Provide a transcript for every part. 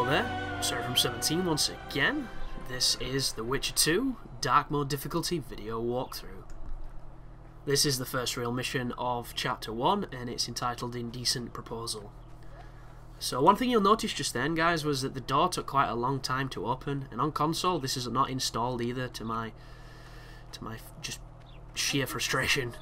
there, Sir from 17 once again. This is The Witcher 2 Dark Mode Difficulty video walkthrough. This is the first real mission of Chapter 1 and it's entitled Indecent Proposal. So one thing you'll notice just then, guys, was that the door took quite a long time to open, and on console this is not installed either, to my just sheer frustration.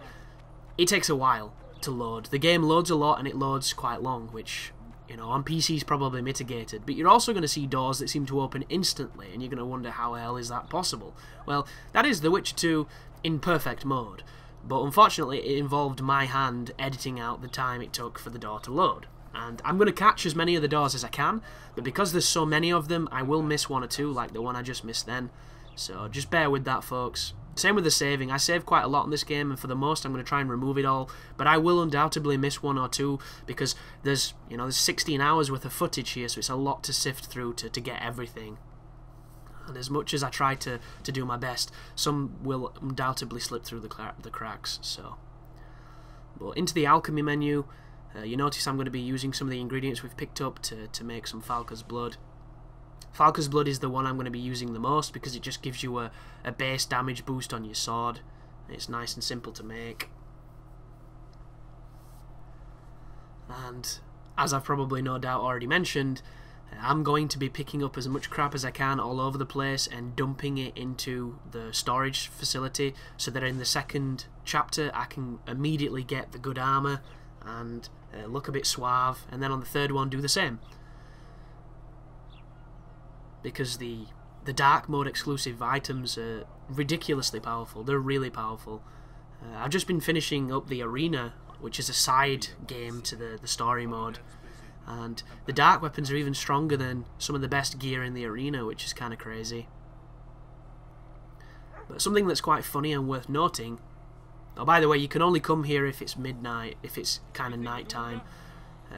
It takes a while to load. The game loads a lot and it loads quite long, which, you know, on PC is probably mitigated, but you're also going to see doors that seem to open instantly, and you're going to wonder how the hell is that possible. Well, that is The Witcher 2 in perfect mode, but unfortunately it involved my hand editing out the time it took for the door to load. And I'm going to catch as many of the doors as I can, but because there's so many of them, I will miss one or two, like the one I just missed then. So just bear with that, folks. Same with the saving. I save quite a lot in this game, and for the most I'm going to try and remove it all, but I will undoubtedly miss one or two, because there's 16 hours worth of footage here, so it's a lot to sift through to get everything. And as much as I try to do my best, some will undoubtedly slip through the cracks. So, but into the alchemy menu, you notice I'm going to be using some of the ingredients we've picked up to make some Falca's Blood. Falca's Blood is the one I'm going to be using the most because it just gives you a base damage boost on your sword. It's nice and simple to make. And as I've probably no doubt already mentioned, I'm going to be picking up as much crap as I can all over the place and dumping it into the storage facility so that in the second chapter I can immediately get the good armor and look a bit suave, and then on the third one do the same. Because the dark mode exclusive items are ridiculously powerful. They're really powerful. I've just been finishing up the arena, which is a side game to the story mode, and the dark weapons are even stronger than some of the best gear in the arena, which is kind of crazy. But something that's quite funny and worth noting, oh, by the way, you can only come here if it's midnight, if it's kind of night time.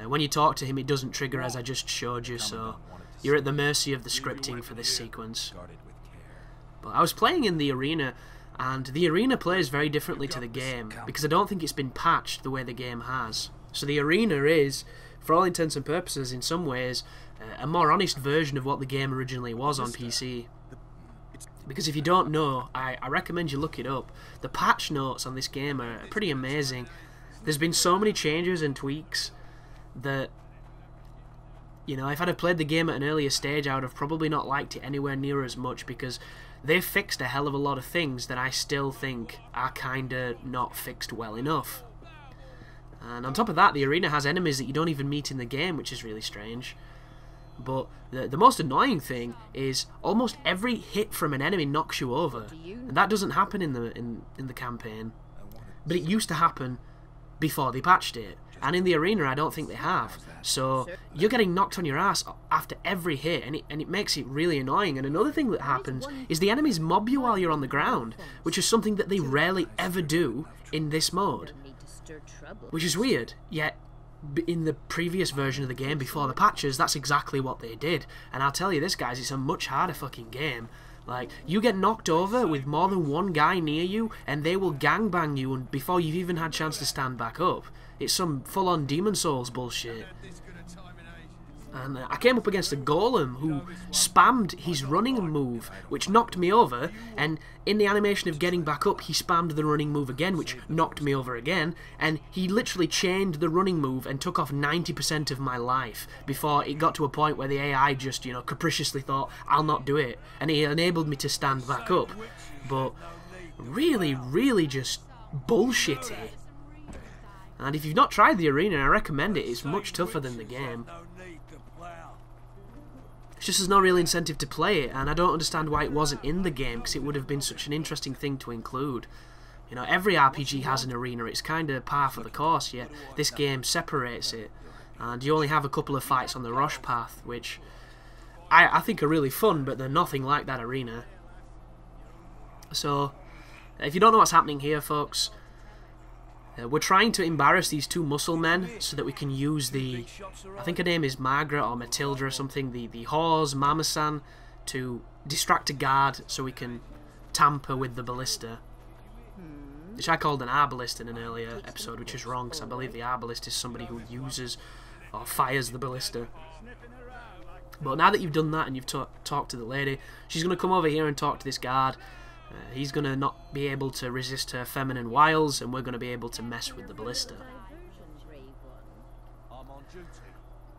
When you talk to him it doesn't trigger, as I just showed you, so you're at the mercy of the scripting for this sequence. But I was playing in the arena, and the arena plays very differently to the game, because I don't think it's been patched the way the game has. So the arena is, for all intents and purposes, in some ways, a more honest version of what the game originally was on PC. Because if you don't know, I recommend you look it up. The patch notes on this game are pretty amazing. There's been so many changes and tweaks that, you know, if I'd have played the game at an earlier stage, I would have probably not liked it anywhere near as much, because they've fixed a hell of a lot of things that I still think are kinda not fixed well enough. And on top of that, the arena has enemies that you don't even meet in the game, which is really strange. But the most annoying thing is almost every hit from an enemy knocks you over, and that doesn't happen in the campaign. But it used to happen before they patched it, and in the arena I don't think they have. So you're getting knocked on your ass after every hit, and it makes it really annoying. And another thing that happens is the enemies mob you while you're on the ground, which is something that they rarely ever do in this mode, which is weird. Yet in the previous version of the game before the patches, that's exactly what they did. And I'll tell you this, guys, it's a much harder fucking game. Like, you get knocked over with more than one guy near you, and they will gangbang you before you've even had a chance to stand back up. It's some full-on Demon Souls bullshit. And I came up against a golem who spammed his running move, which knocked me over, and in the animation of getting back up, he spammed the running move again, which knocked me over again, and he literally chained the running move and took off 90% of my life before it got to a point where the AI just, you know, capriciously thought, I'll not do it, and it enabled me to stand back up. But really, really just bullshitty. And if you've not tried the arena, I recommend it. It's much tougher than the game. It's just there's no real incentive to play it, and I don't understand why it wasn't in the game, because it would have been such an interesting thing to include. You know, every RPG has an arena, it's kind of par for the course, yet this game separates it, and you only have a couple of fights on the Roche path, which I think are really fun, but they're nothing like that arena. So, if you don't know what's happening here, folks, we're trying to embarrass these two muscle men so that we can use the, I think her name is Margaret or Matilda or something, the whore's Mama-san, to distract a guard so we can tamper with the ballista. Which I called an arbalist in an earlier episode, which is wrong, because I believe the arbalist is somebody who uses or fires the ballista. But now that you've done that and you've talked to the lady, she's going to come over here and talk to this guard. He's going to not be able to resist her feminine wiles, and we're going to be able to mess with the ballista.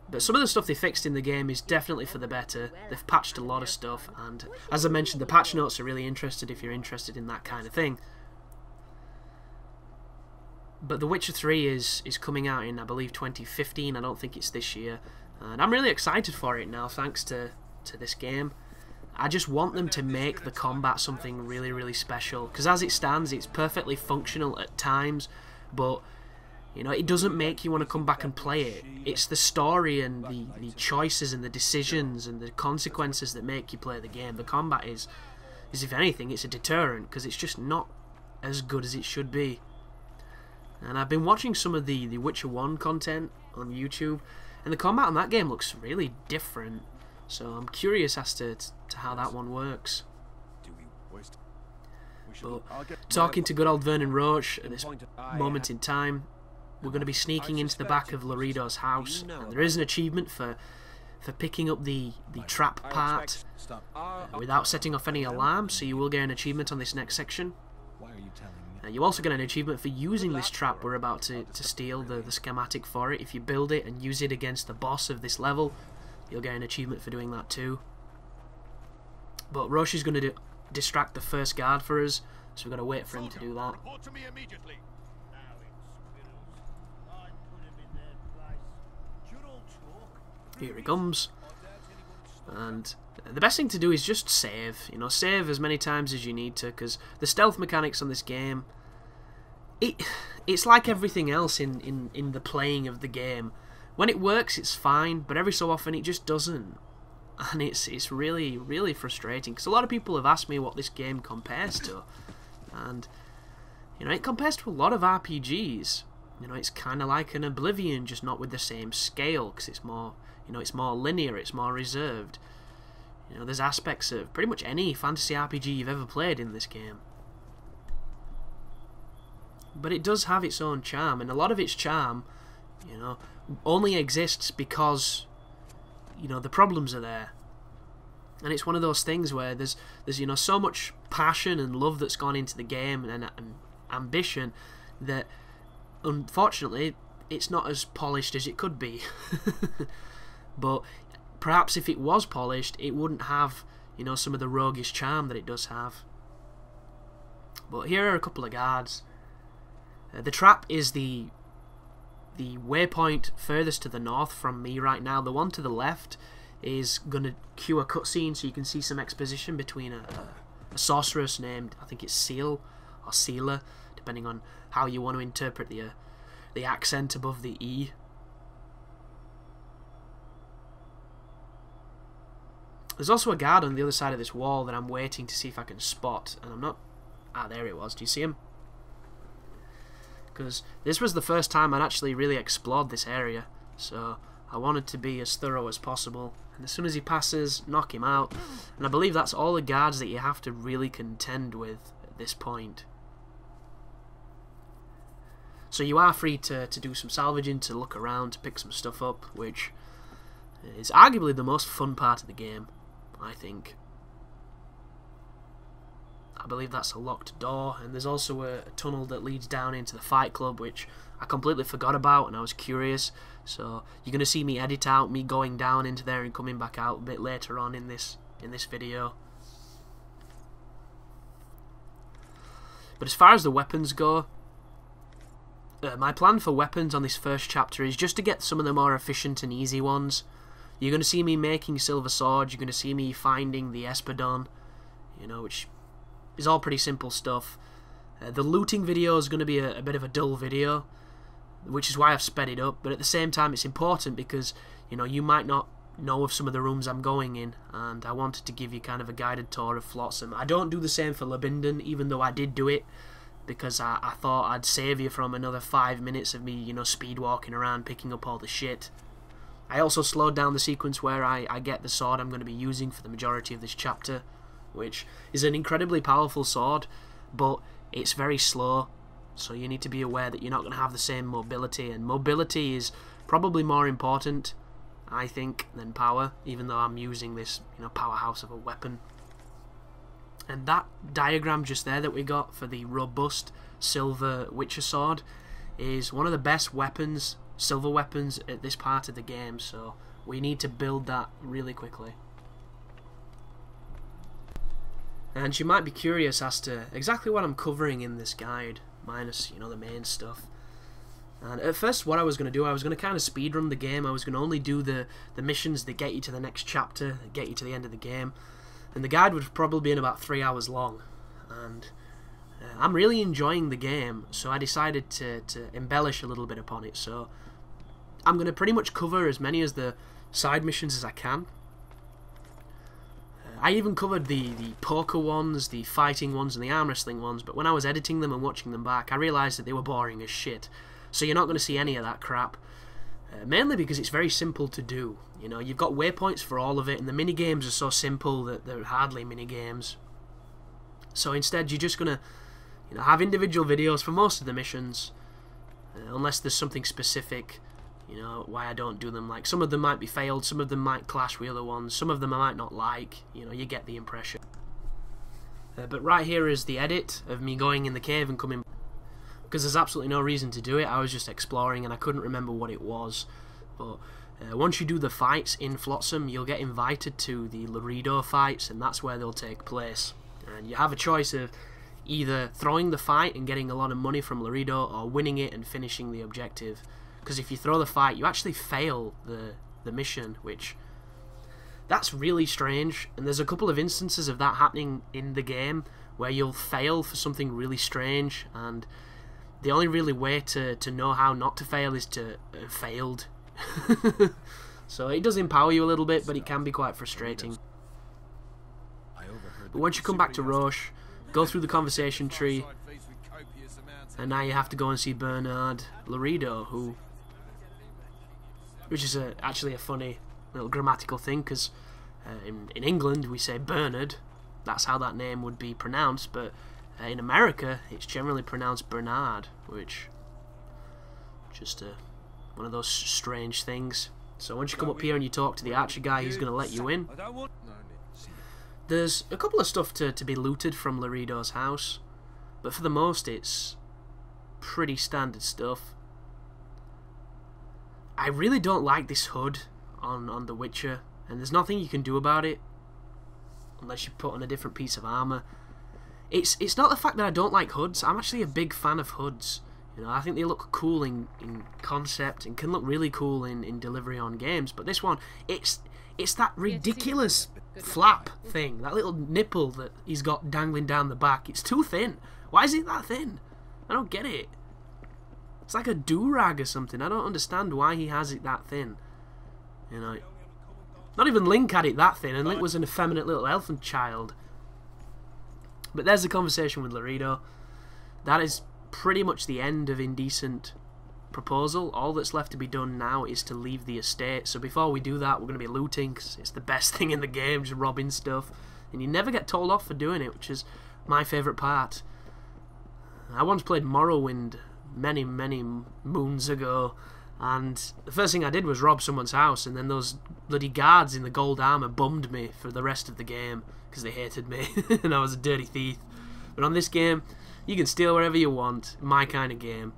But some of the stuff they fixed in the game is definitely for the better. They've patched a lot of stuff, and as I mentioned, the patch notes are really interested if you're interested in that kind of thing. But The Witcher 3 is coming out in, I believe, 2015. I don't think it's this year. And I'm really excited for it now, thanks to this game. I just want them to make the combat something really, really special. Because as it stands, it's perfectly functional at times, but you know, it doesn't make you want to come back and play it. It's the story and the choices and the decisions and the consequences that make you play the game. The combat is if anything, it's a deterrent, because it's just not as good as it should be. And I've been watching some of the Witcher 1 content on YouTube, and the combat on that game looks really different. So I'm curious as to how that one works. But talking to good old Vernon Roach at this moment in time, we're going to be sneaking into the back of Laredo's house, and there is an achievement for picking up the trap part without setting off any alarms, so you will get an achievement on this next section. You also get an achievement for using this trap we're about to steal, the schematic for it. If you build it and use it against the boss of this level, you'll get an achievement for doing that too. But Roche is going to distract the first guard for us, so we've got to wait for him to do that. Here he comes. And the best thing to do is just save. You know, save as many times as you need to, because the stealth mechanics on this game, it's like everything else in the playing of the game. When it works, it's fine, but every so often it just doesn't. And it's really, really frustrating, because a lot of people have asked me what this game compares to. And, you know, it compares to a lot of RPGs. You know, it's kind of like an Oblivion, just not with the same scale, because it's more, you know, it's more linear, it's more reserved. You know, there's aspects of pretty much any fantasy RPG you've ever played in this game. But it does have its own charm, and a lot of its charm, you know, only exists because, you know, the problems are there. And it's one of those things where there's you know, so much passion and love that's gone into the game, and ambition, that unfortunately it's not as polished as it could be. But perhaps if it was polished, it wouldn't have, you know, some of the roguish charm that it does have. But here are a couple of guards. The trap is the waypoint furthest to the north from me right now. The one to the left is going to cue a cutscene, so you can see some exposition between a sorceress named, I think it's Seal or Sealer, depending on how you want to interpret the accent above the E. There's also a guard on the other side of this wall that I'm waiting to see if I can spot, and I'm not... Ah, there it was. Do you see him? Because this was the first time I'd actually really explored this area, so I wanted to be as thorough as possible. And as soon as he passes, knock him out. And I believe that's all the guards that you have to really contend with at this point. So you are free to do some salvaging, to look around, to pick some stuff up, which is arguably the most fun part of the game, I think. I believe that's a locked door, and there's also a tunnel that leads down into the Fight Club, which I completely forgot about, and I was curious. So you're going to see me edit out me going down into there and coming back out a bit later on in this video. But as far as the weapons go, my plan for weapons on this first chapter is just to get some of the more efficient and easy ones. You're going to see me making silver swords, you're going to see me finding the Espadon, you know, which is all pretty simple stuff. The looting video is going to be a bit of a dull video, which is why I've sped it up, but at the same time it's important because, you know, you might not know of some of the rooms I'm going in, and I wanted to give you kind of a guided tour of Flotsam. I don't do the same for Lebinden, even though I did do it, because I thought I'd save you from another 5 minutes of me, you know, speed walking around picking up all the shit. I also slowed down the sequence where I get the sword I'm going to be using for the majority of this chapter, which is an incredibly powerful sword, but it's very slow, so you need to be aware that you're not going to have the same mobility, and mobility is probably more important I think, than power, even though I'm using this, you know, powerhouse of a weapon. And that diagram just there that we got for the robust silver Witcher sword is one of the best weapons, silver weapons, at this part of the game, so we need to build that really quickly. And you might be curious as to exactly what I'm covering in this guide, minus, you know, the main stuff. And at first what I was going to do, I was going to kind of speedrun the game. I was going to only do the missions that get you to the next chapter, that get you to the end of the game. And the guide would have probably been about 3 hours long. And I'm really enjoying the game, so I decided to embellish a little bit upon it. So I'm going to pretty much cover as many of the side missions as I can. I even covered the poker ones, the fighting ones, and the arm wrestling ones, but when I was editing them and watching them back, I realised that they were boring as shit. So you're not going to see any of that crap. Mainly because it's very simple to do. You know, you've got waypoints for all of it, and the mini-games are so simple that they're hardly mini-games. So instead, you're just going to, you know, have individual videos for most of the missions, unless there's something specific, you know, why I don't do them. Like, some of them might be failed, some of them might clash with other ones, some of them I might not like, you know, you get the impression. But right here is the edit of me going in the cave and coming, because there's absolutely no reason to do it. I was just exploring and I couldn't remember what it was. But once you do the fights in Flotsam, you'll get invited to the Laredo fights, and that's where they'll take place. And you have a choice of either throwing the fight and getting a lot of money from Laredo, or winning it and finishing the objective. Because if you throw the fight, you actually fail the mission, which, that's really strange. And there's a couple of instances of that happening in the game, where you'll fail for something really strange, and the only really way to know how not to fail is to have failed. So it does empower you a little bit, but it can be quite frustrating. But once you come back to Roche, go through the conversation tree, and now you have to go and see Bernard Laredo, which is actually a funny little grammatical thing, because in England we say Bernard, that's how that name would be pronounced, but in America it's generally pronounced Bernard, which just one of those strange things. So once you come up here and you talk to the archer guy, he's going to let you in. There's a couple of stuff to be looted from Laredo's house, but for the most it's pretty standard stuff. I really don't like this hood on The Witcher, and there's nothing you can do about it unless you put on a different piece of armour. It's not the fact that I don't like hoods. I'm actually a big fan of hoods. You know, I think they look cool in concept and can look really cool in delivery on games. But this one, it's that ridiculous flap thing, that little nipple that he's got dangling down the back. It's too thin. Why is it that thin? I don't get it. It's like a do-rag or something. I don't understand why he has it that thin. You know, not even Link had it that thin, and Link was an effeminate little elfin child. But there's the conversation with Laredo. That is pretty much the end of Indecent proposal. All that's left to be done now is to leave the estate. So before we do that, we're going to be looting, because it's the best thing in the game, just robbing stuff. And you never get told off for doing it, which is my favourite part. I once played Morrowind many moons ago, and the first thing I did was rob someone's house, and then those bloody guards in the gold armour bummed me for the rest of the game because they hated me and I was a dirty thief. But on this game, you can steal wherever you want. My kind of game.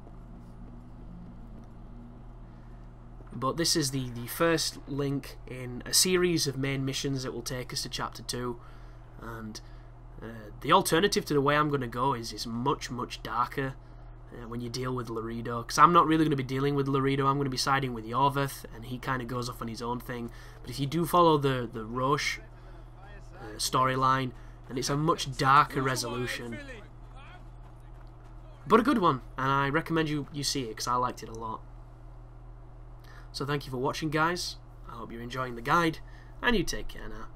But this is the first link in a series of main missions that will take us to Chapter 2, and the alternative to the way I'm going to go is much darker when you deal with Laredo, because I'm not really going to be dealing with Laredo. I'm going to be siding with Iorveth, and he kind of goes off on his own thing. But if you do follow the Roche storyline, then it's a much darker resolution, but a good one, and I recommend you see it, because I liked it a lot. So thank you for watching, guys. I hope you're enjoying the guide, and you take care now.